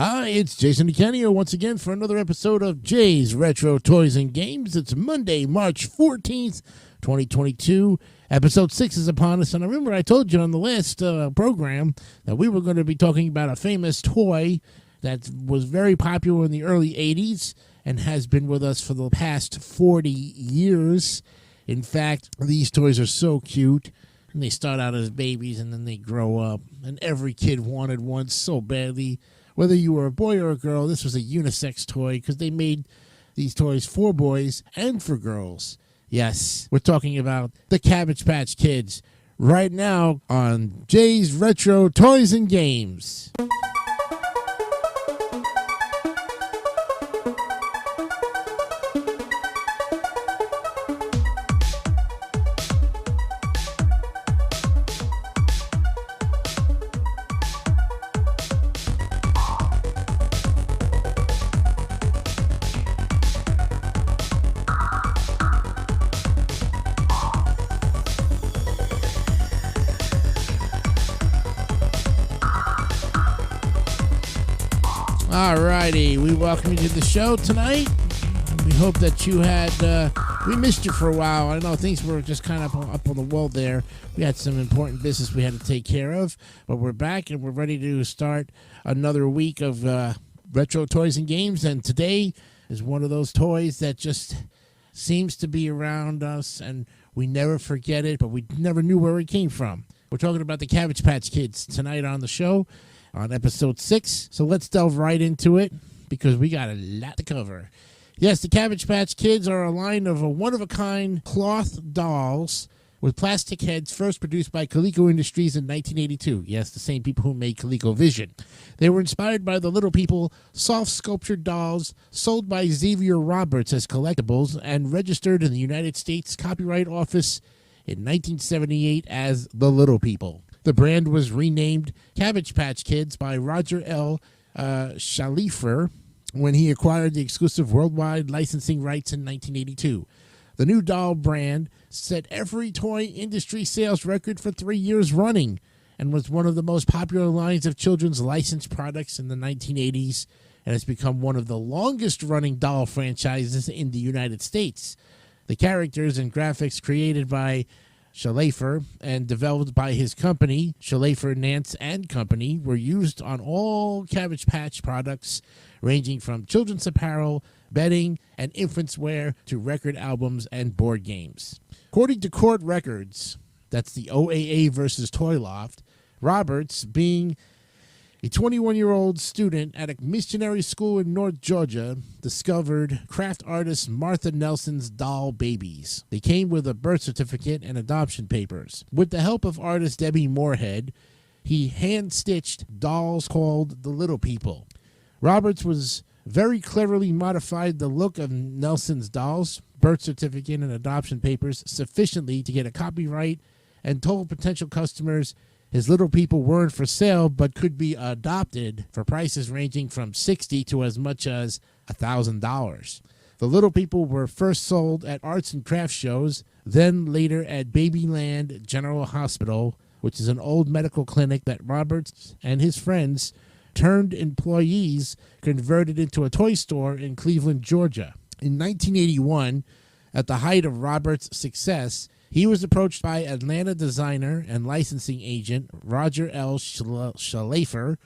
Hi, it's Jason DeCanio once again for another episode of Jay's Retro Toys and Games. It's Monday, March 14th, 2022. Episode 6 is upon us, and I remember I told you on the last program that we were going to be talking about a famous toy that was very popular in the early 80s and has been with us for the past 40 years. In fact, these toys are so cute, and they start out as babies and then they grow up, and every kid wanted one so badly. Whether you were a boy or a girl, this was a unisex toy because they made these toys for boys and for girls. Yes, we're talking about the Cabbage Patch Kids right now on Jay's Retro Toys and Games. Alrighty, we welcome you to the show tonight. We hope that you had, we missed you for a while. I know things were just kind of up on the wall there. We had some important business we had to take care of, but we're back and we're ready to start another week of Retro Toys and Games. And today is one of those toys that just seems to be around us and we never forget it, but we never knew where it came from. We're talking about the Cabbage Patch Kids tonight on the show. On episode 6, so let's delve right into it because we got a lot to cover. Yes, the Cabbage Patch Kids are a line of one-of-a-kind cloth dolls with plastic heads first produced by Coleco Industries in 1982. Yes, the same people who made ColecoVision. They were inspired by the Little People soft sculptured dolls sold by Xavier Roberts as collectibles and registered in the United States Copyright Office in 1978 as the Little People. The brand was renamed Cabbage Patch Kids by Roger L. Schleifer when he acquired the exclusive worldwide licensing rights in 1982. The new doll brand set every toy industry sales record for 3 years running and was one of the most popular lines of children's licensed products in the 1980s and has become one of the longest-running doll franchises in the United States. The characters and graphics created by Schleifer and developed by his company, Schleifer, Nance and Company, were used on all Cabbage Patch products, ranging from children's apparel, bedding, and infants' wear to record albums and board games. According to court records, that's the OAA versus Toy Loft, Roberts, being a 21-year-old student at a missionary school in North Georgia, discovered craft artist Martha Nelson's doll babies. They came with a birth certificate and adoption papers. With the help of artist Debbie Moorhead, he hand-stitched dolls called the Little People. Roberts was very cleverly modified the look of Nelson's dolls, birth certificate, and adoption papers sufficiently to get a copyright and told potential customers his Little People weren't for sale, but could be adopted for prices ranging from $60 to as much as $1,000. The Little People were first sold at arts and crafts shows, then later at Babyland General Hospital, which is an old medical clinic that Roberts and his friends turned employees converted into a toy store in Cleveland, Georgia. In 1981, at the height of Roberts' success, he was approached by Atlanta designer and licensing agent Roger L. Schleifer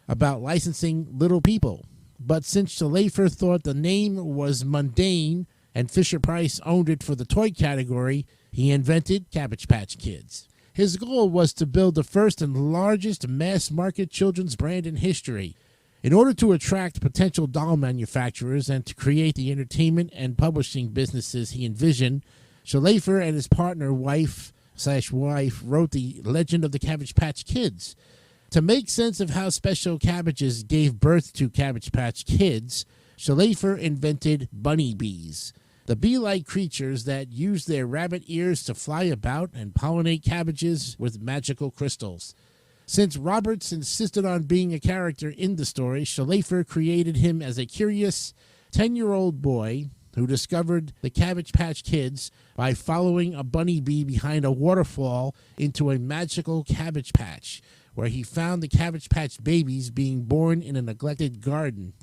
about licensing Little People. But since Schleifer thought the name was mundane and Fisher-Price owned it for the toy category, he invented Cabbage Patch Kids. His goal was to build the first and largest mass-market children's brand in history. In order to attract potential doll manufacturers and to create the entertainment and publishing businesses he envisioned, Schleifer and his partner, wife wrote the Legend of the Cabbage Patch Kids. To make sense of how special cabbages gave birth to Cabbage Patch Kids, Schleifer invented bunny bees, the bee-like creatures that use their rabbit ears to fly about and pollinate cabbages with magical crystals. Since Roberts insisted on being a character in the story, Schleifer created him as a curious 10-year-old boy who discovered the Cabbage Patch Kids by following a bunny bee behind a waterfall into a magical cabbage patch, where he found the Cabbage Patch babies being born in a neglected garden.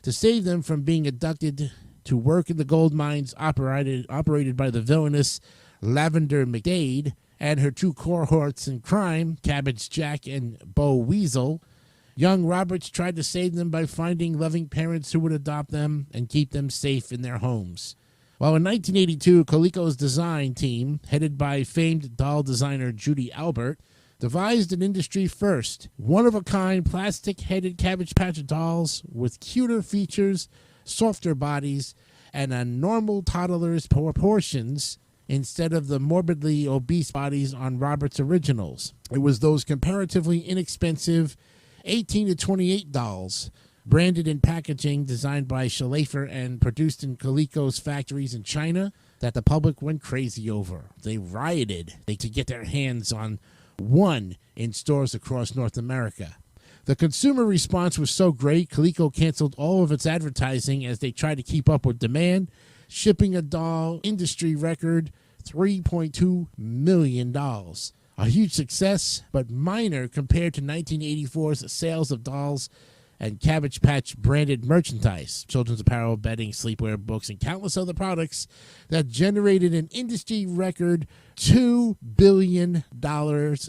To save them from being abducted to work in the gold mines operated by the villainous Lavender McDade and her two cohorts in crime, Cabbage Jack and Bo Weasel, young Roberts tried to save them by finding loving parents who would adopt them and keep them safe in their homes. Well, in 1982, Coleco's design team, headed by famed doll designer Judy Albert, devised an industry-first, one-of-a-kind plastic-headed Cabbage Patch dolls with cuter features, softer bodies, and a normal toddler's proportions instead of the morbidly obese bodies on Robert's originals. It was those comparatively inexpensive 18 to 28 dolls, branded in packaging designed by Schaefer and produced in Coleco's factories in China, that the public went crazy over. They rioted to get their hands on one in stores across North America. The consumer response was so great, Coleco canceled all of its advertising as they tried to keep up with demand, shipping a doll industry record $3.2 million. A huge success, but minor compared to 1984's sales of dolls and Cabbage Patch branded merchandise, children's apparel, bedding, sleepwear, books, and countless other products that generated an industry record $2 billion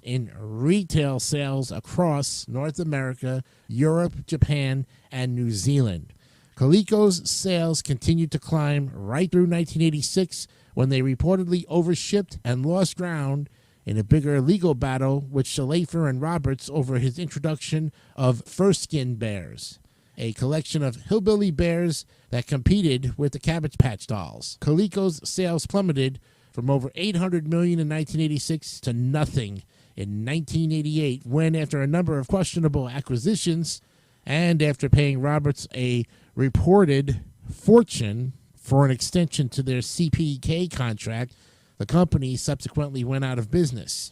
in retail sales across North America, Europe, Japan, and New Zealand. Coleco's sales continued to climb right through 1986 when they reportedly overshipped and lost ground in a bigger legal battle with Schaefer and Roberts over his introduction of fur-skin bears, a collection of hillbilly bears that competed with the Cabbage Patch dolls. Coleco's sales plummeted from over $800 million in 1986 to nothing in 1988 when, after a number of questionable acquisitions and after paying Roberts a reported fortune for an extension to their CPK contract, the company subsequently went out of business.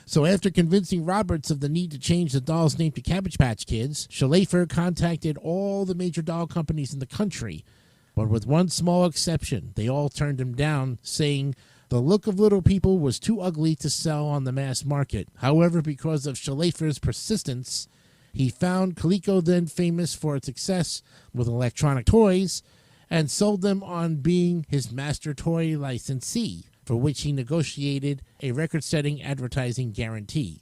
So after convincing Roberts of the need to change the doll's name to Cabbage Patch Kids, Schaefer contacted all the major doll companies in the country. But with one small exception, they all turned him down, saying the look of Little People was too ugly to sell on the mass market. However, because of Schaefer's persistence, he found Coleco, then famous for its success with electronic toys, and sold them on being his master toy licensee, for which he negotiated a record-setting advertising guarantee.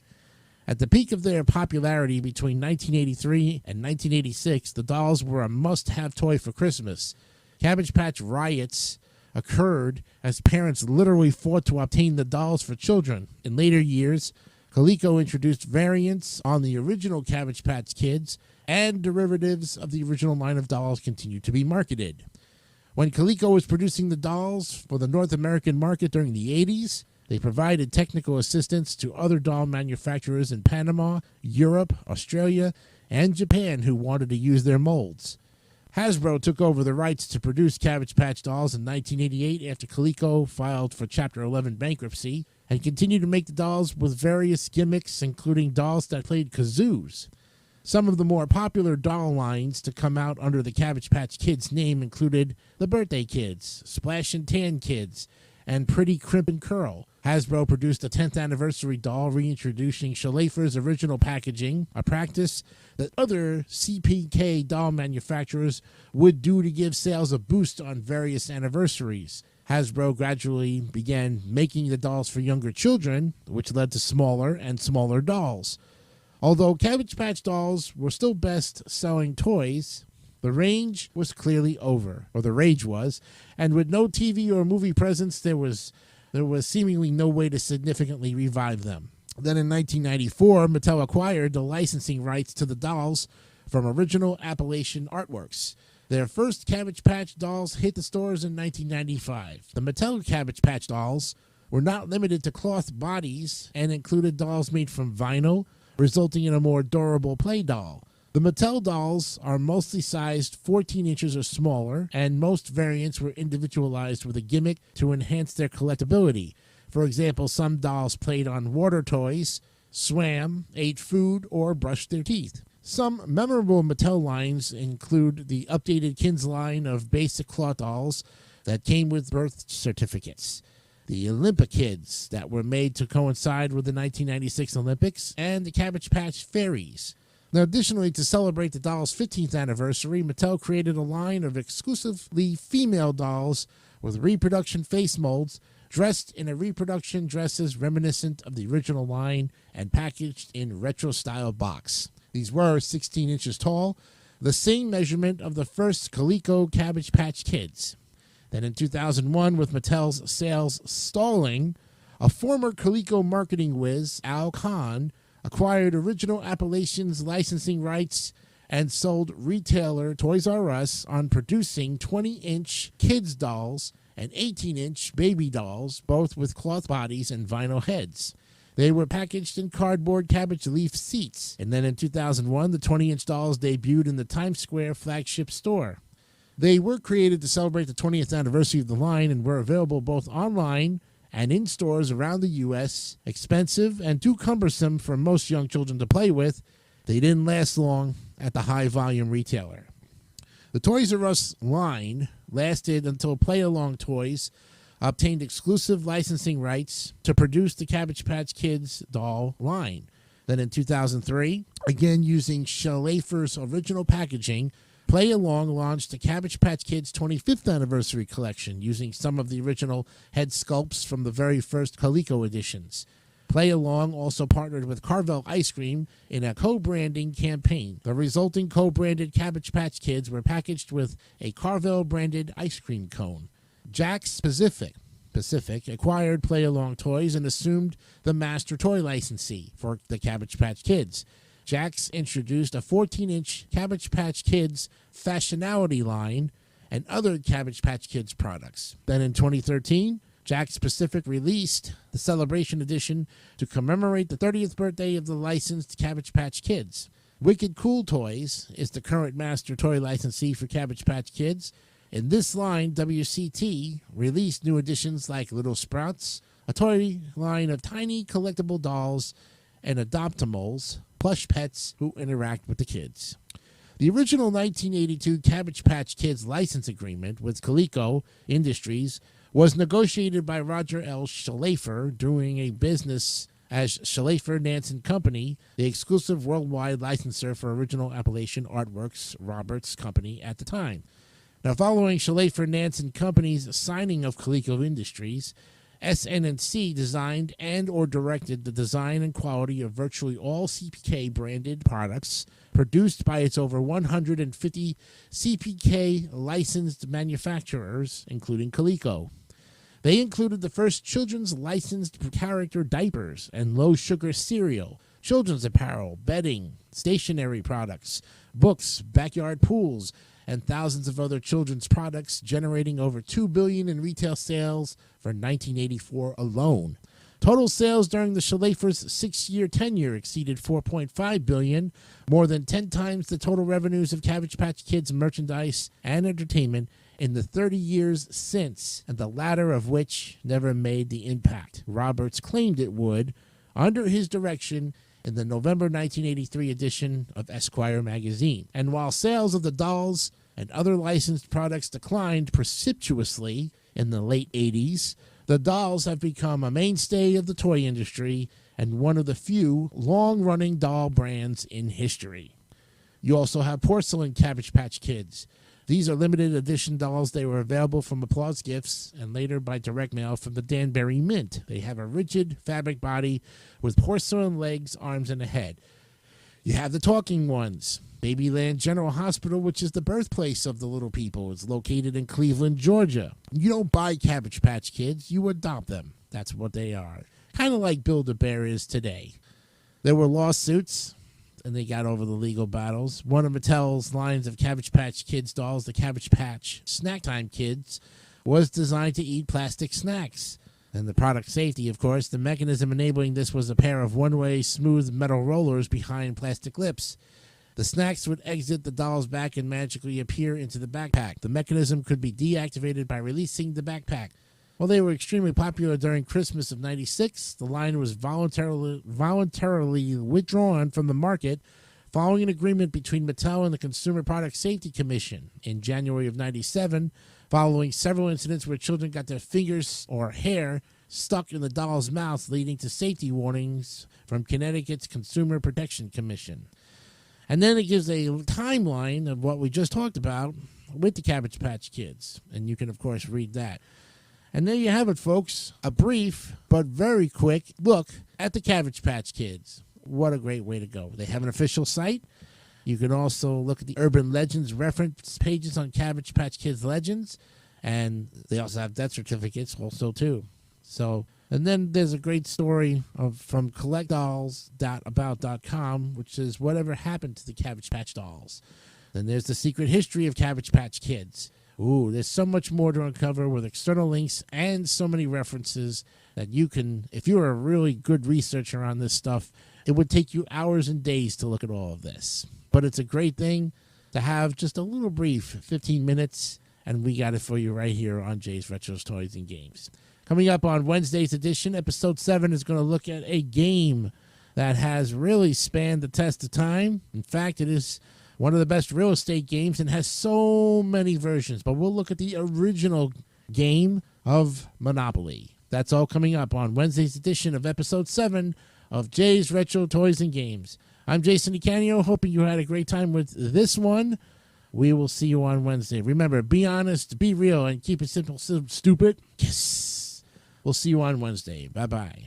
At the peak of their popularity between 1983 and 1986, the dolls were a must-have toy for Christmas. Cabbage Patch riots occurred as parents literally fought to obtain the dolls for children. In later years, Coleco introduced variants on the original Cabbage Patch Kids, and derivatives of the original line of dolls continued to be marketed. When Coleco was producing the dolls for the North American market during the 80s, they provided technical assistance to other doll manufacturers in Panama, Europe, Australia, and Japan who wanted to use their molds. Hasbro took over the rights to produce Cabbage Patch dolls in 1988 after Coleco filed for Chapter 11 bankruptcy, and continued to make the dolls with various gimmicks, including dolls that played kazoos. Some of the more popular doll lines to come out under the Cabbage Patch Kids name included the Birthday Kids, Splash and Tan Kids, and Pretty Crimp and Curl. Hasbro produced a 10th anniversary doll reintroducing Schaefer's original packaging, a practice that other CPK doll manufacturers would do to give sales a boost on various anniversaries. Hasbro gradually began making the dolls for younger children, which led to smaller and smaller dolls. Although Cabbage Patch dolls were still best-selling toys, the range was clearly over, or the rage was, and with no TV or movie presence, there was seemingly no way to significantly revive them. Then in 1994, Mattel acquired the licensing rights to the dolls from Original Appalachian Artworks. Their first Cabbage Patch dolls hit the stores in 1995. The Mattel Cabbage Patch dolls were not limited to cloth bodies and included dolls made from vinyl, resulting in a more durable play doll. The Mattel dolls are mostly sized 14 inches or smaller, and most variants were individualized with a gimmick to enhance their collectability. For example, some dolls played on water toys, swam, ate food, or brushed their teeth. Some memorable Mattel lines include the updated Kids line of basic cloth dolls that came with birth certificates. the Olympa Kids that were made to coincide with the 1996 Olympics, and the Cabbage Patch Fairies. Now, additionally, to celebrate the doll's 15th anniversary, Mattel created a line of exclusively female dolls with reproduction face molds, dressed in a reproduction dresses reminiscent of the original line and packaged in retro-style box. These were 16 inches tall, the same measurement of the first Coleco Cabbage Patch Kids. Then in 2001, with Mattel's sales stalling, a former Coleco marketing whiz, Al Kahn, acquired original Appalachian's licensing rights and sold retailer Toys R Us on producing 20-inch kids dolls and 18-inch baby dolls, both with cloth bodies and vinyl heads. They were packaged in cardboard cabbage leaf seats. And then in 2001, the 20-inch dolls debuted in the Times Square flagship store. They were created to celebrate the 20th anniversary of the line and were available both online and in stores around the U.S. Expensive and too cumbersome for most young children to play with, they didn't last long at the high-volume retailer. The Toys R Us line lasted until Play-Along Toys obtained exclusive licensing rights to produce the Cabbage Patch Kids doll line. Then in 2003, again using Schlafer's original packaging, Play-Along launched the Cabbage Patch Kids 25th Anniversary Collection using some of the original head sculpts from the very first Coleco editions. Play-Along also partnered with Carvel Ice Cream in a co-branding campaign. The resulting co-branded Cabbage Patch Kids were packaged with a Carvel-branded ice cream cone. Jakks Pacific acquired Play-Along Toys and assumed the master toy licensee for the Cabbage Patch Kids. Jakks introduced a 14-inch Cabbage Patch Kids Fashionality line and other Cabbage Patch Kids products. Then in 2013, Jakks Pacific released the Celebration Edition to commemorate the 30th birthday of the licensed Cabbage Patch Kids. Wicked Cool Toys is the current master toy licensee for Cabbage Patch Kids. In this line, WCT released new editions like Little Sprouts, a toy line of tiny collectible dolls, and Adoptimals, plush pets who interact with the kids. The original 1982 Cabbage Patch Kids license agreement with Coleco Industries was negotiated by Roger L. Schlafer doing a business as Schlafer Nance & Company, the exclusive worldwide licensor for original Appalachian Artworks Roberts Company at the time. Now, following Schlafer Nance & Company's signing of Coleco Industries, SN&C designed and or directed the design and quality of virtually all CPK branded products produced by its over 150 CPK licensed manufacturers, including Coleco. They included the first children's licensed character diapers and low-sugar cereal, children's apparel, bedding, stationery products, books, backyard pools, and thousands of other children's products, generating over $2 billion in retail sales for 1984 alone. Total sales during the Schlafer's 6-year tenure exceeded $4.5 billion, more than 10 times the total revenues of Cabbage Patch Kids merchandise and entertainment in the 30 years since, and the latter of which never made the impact Roberts claimed it would under his direction in the November 1983 edition of Esquire magazine. And while sales of the dolls and other licensed products declined precipitously in the late 80s, the dolls have become a mainstay of the toy industry and one of the few long-running doll brands in history. You also have porcelain Cabbage Patch Kids. These are limited edition dolls. They were available from Applause Gifts and later by direct mail from the Danbury Mint. They have a rigid fabric body with porcelain legs, arms, and a head. You have the talking ones. Babyland General Hospital, which is the birthplace of the little people, is located in Cleveland, Georgia. You don't buy Cabbage Patch Kids, you adopt them. That's what they are. Kind of like Build-A-Bear is today. There were lawsuits, and they got over the legal battles. One of Mattel's lines of Cabbage Patch Kids dolls, the Cabbage Patch Snack Time Kids, was designed to eat plastic snacks. And the product safety, of course, the mechanism enabling this was a pair of one-way smooth metal rollers behind plastic lips. The snacks would exit the doll's back and magically appear into the backpack. The mechanism could be deactivated by releasing the backpack. While they were extremely popular during Christmas of '96, the line was voluntarily withdrawn from the market Following an agreement between Mattel and the Consumer Product Safety Commission in January of 1997, following several incidents where children got their fingers or hair stuck in the doll's mouth, leading to safety warnings from Connecticut's Consumer Protection Commission. And then it gives a timeline of what we just talked about with the Cabbage Patch Kids. And you can, of course, read that. And there you have it, folks. A brief but very quick look at the Cabbage Patch Kids. What a great way to go. They have an official site. You can also look at the Urban Legends reference pages on Cabbage Patch Kids Legends. And they also have death certificates also, too. So, and then there's a great story from collectdolls.about.com, which is whatever happened to the Cabbage Patch dolls. Then there's the secret history of Cabbage Patch Kids. Ooh, there's so much more to uncover with external links and so many references that you can, if you're a really good researcher on this stuff, it would take you hours and days to look at all of this. But it's a great thing to have just a little brief 15 minutes, and we got it for you right here on Jay's Retros, Toys, and Games. Coming up on Wednesday's edition, Episode 7 is going to look at a game that has really spanned the test of time. In fact, it is one of the best real estate games and has so many versions. But we'll look at the original game of Monopoly. That's all coming up on Wednesday's edition of Episode 7 of Jay's Retro Toys and Games. I'm Jason DeCanio, hoping you had a great time with this one. We will see you on Wednesday. Remember, be honest, be real, and keep it simple, stupid. Yes. We'll see you on Wednesday. Bye-bye.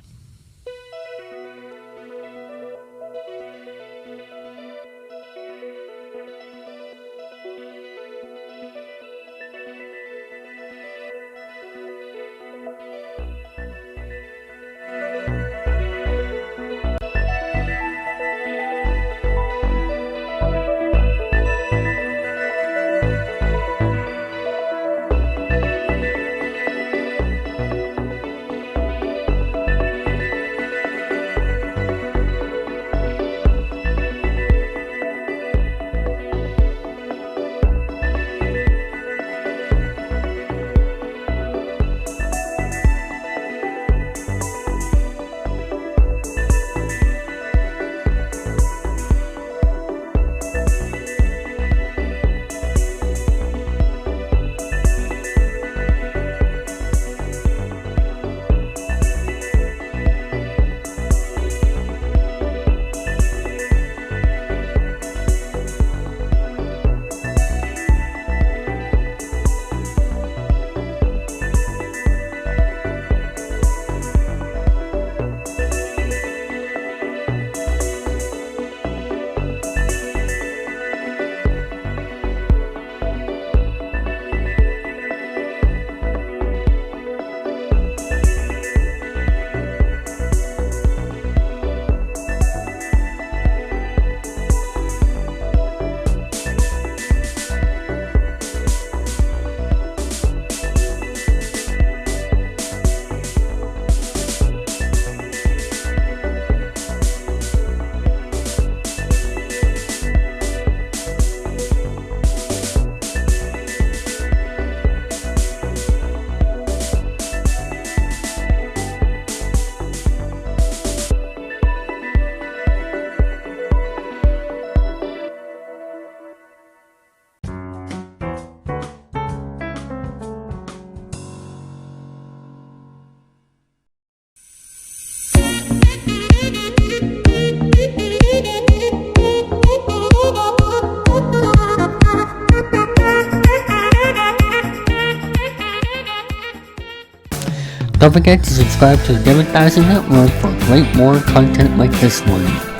Don't forget to subscribe to the David3000 Network for great more content like this one.